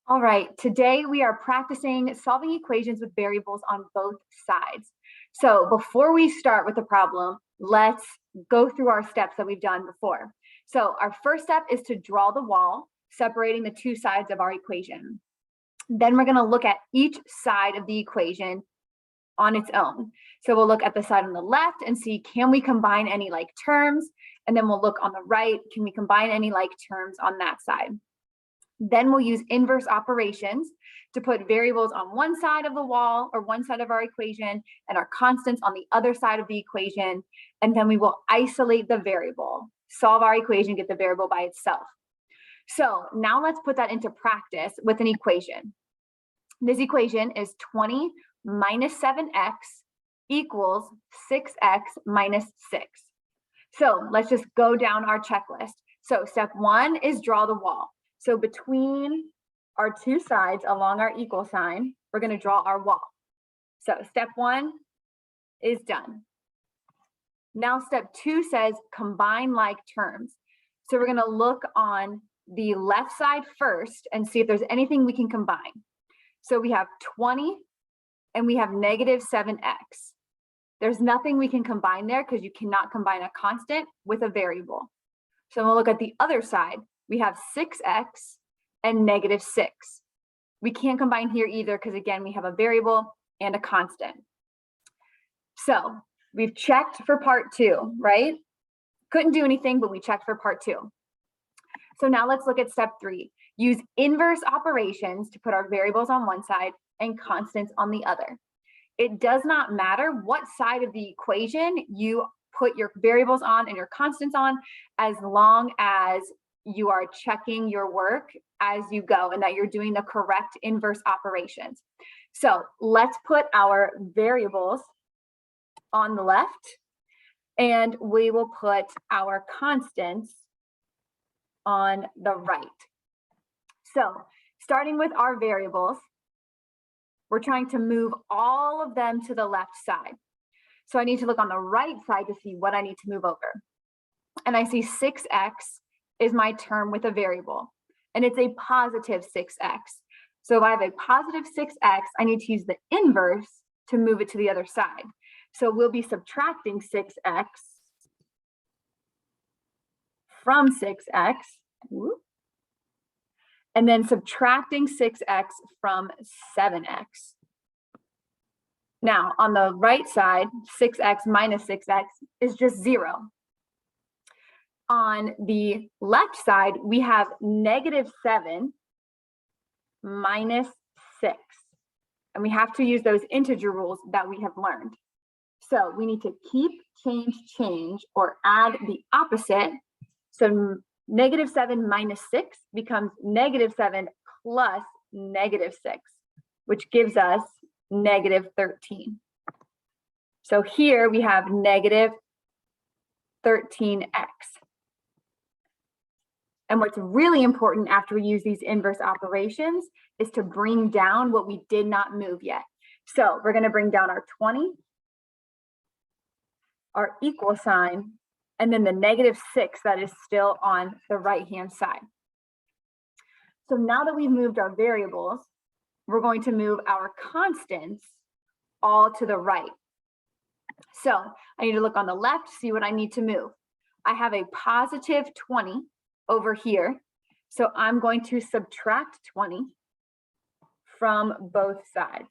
All right, today we are practicing solving equations with variables on both sides. So before we start with the problem, let's go through our steps that we've done before. So our first step is to draw the wall, separating the two sides of our equation. Then we're going to look at each side of the equation on its own. So we'll look at the side on the left and see, can we combine any like terms? And then we'll look on the right, can we combine any like terms on that side? Then we'll use inverse operations to put variables on one side of the wall or one side of our equation and our constants on the other side of the equation. And then we will isolate the variable, solve our equation, get the variable by itself. So now let's put that into practice with an equation. This equation is 20 minus 7x equals 6x minus 6. So let's just go down our checklist. So step one is draw the wall. So between our two sides along our equal sign, we're going to draw our wall. So step one is done. Now step two says combine like terms. So we're going to look on the left side first and see if there's anything we can combine. So we have 20 and we have negative 7x. There's nothing we can combine there because you cannot combine a constant with a variable. So we'll look at the other side. We have 6x and negative 6. We can't combine here either because, again, we have a variable and a constant. So we've checked for part two, right? Couldn't do anything, but we checked for part two. So now let's look at step three. Use inverse operations to put our variables on one side and constants on the other. It does not matter what side of the equation you put your variables on and your constants on, as long as you are checking your work as you go and that you're doing the correct inverse operations. So let's put our variables on the left and we will put our constants on the right. So starting with our variables, we're trying to move all of them to the left side. So I need to look on the right side to see what I need to move over. And I see 6x is my term with a variable, and it's a positive 6x. So if I have a positive 6x, I need to use the inverse to move it to the other side. So we'll be subtracting 6x from 6x, and then subtracting 6x from 7x. Now, on the right side, 6x minus 6x is just 0. On the left side, we have negative 7 minus 6. And we have to use those integer rules that we have learned. So we need to keep, change, or add the opposite. So negative 7 minus 6 becomes negative 7 plus negative 6, which gives us negative 13. So here we have negative 13x. And what's really important after we use these inverse operations is to bring down what we did not move yet. So we're going to bring down our 20, our equal sign, and then the negative 6 that is still on the right-hand side. So now that we've moved our variables, we're going to move our constants all to the right. So I need to look on the left, see what I need to move. I have a positive 20 over here. So I'm going to subtract 20 from both sides.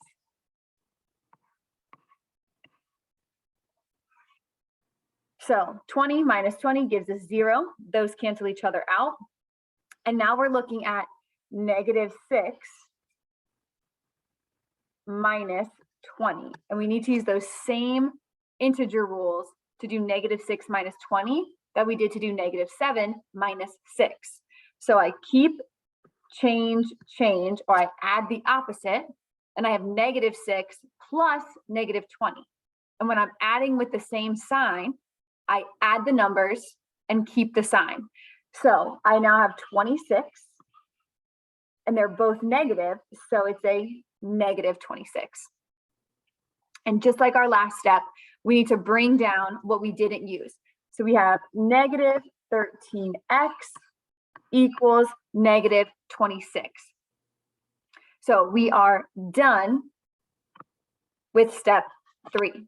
So 20 minus 20 gives us 0. Those cancel each other out. And now we're looking at negative 6 minus 20. And we need to use those same integer rules to do negative 6 minus 20 that we did to do negative 7 minus 6. So I keep, change, or I add the opposite, and I have negative 6 plus negative 20. And when I'm adding with the same sign, I add the numbers and keep the sign. So I now have 26, and they're both negative, so it's a negative 26. And just like our last step, we need to bring down what we didn't use. So we have negative 13x equals negative 26. So we are done with step 3.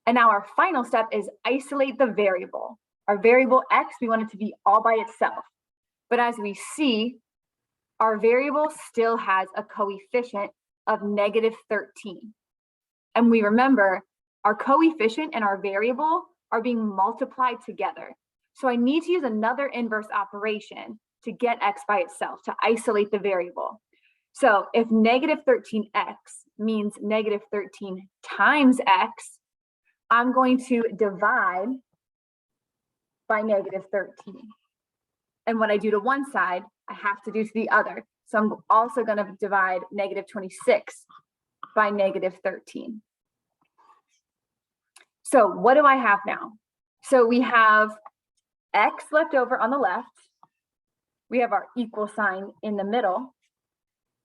And now our final step is isolate the variable. Our variable x, we want it to be all by itself. But as we see, our variable still has a coefficient of -13. And we remember our coefficient and our variable are being multiplied together. So I need to use another inverse operation to get x by itself, to isolate the variable. So if -13x means -13 times x, I'm going to divide by -13. And what I do to one side, I have to do to the other. So I'm also going to divide -26 by -13. So what do I have now? So we have x left over on the left. We have our equal sign in the middle.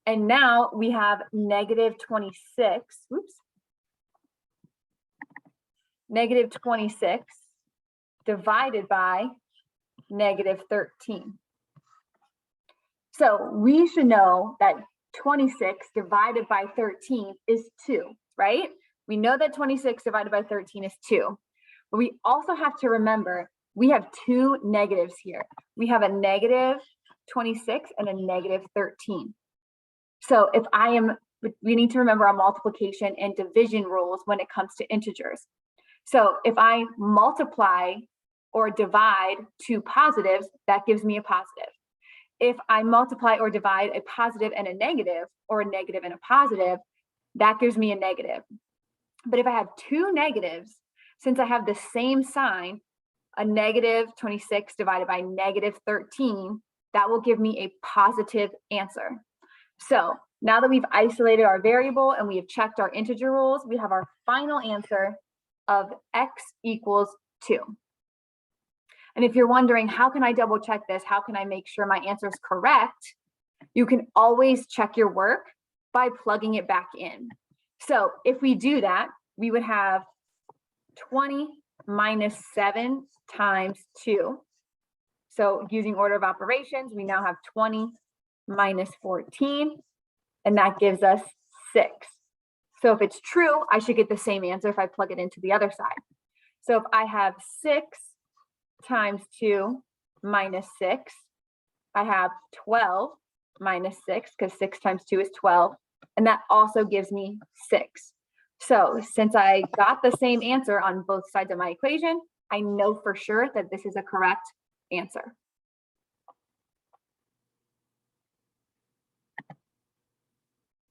And now we have -26, oops, -26 divided by -13. So we should know that 26 divided by 13 is 2, right? We know that 26 divided by 13 is 2. But we also have to remember we have 2 negatives here. We have a -26 and a -13. So if we need to remember our multiplication and division rules when it comes to integers. So if I multiply or divide 2 positives, that gives me a positive. If I multiply or divide a positive and a negative, or a negative and a positive, that gives me a negative. But if I have 2 negatives, since I have the same sign, a -26 divided by -13, that will give me a positive answer. So now that we've isolated our variable and we have checked our integer rules, we have our final answer of x equals 2. And if you're wondering, how can I double check this? How can I make sure my answer is correct? You can always check your work by plugging it back in. So if we do that, we would have 20 minus 7 times 2. So using order of operations, we now have 20 minus 14, and that gives us 6. So if it's true, I should get the same answer if I plug it into the other side. So if I have 6 times 2 minus 6, I have 12 minus 6, because 6 times 2 is 12, and that also gives me 6. So since I got the same answer on both sides of my equation, I know for sure that this is a correct answer.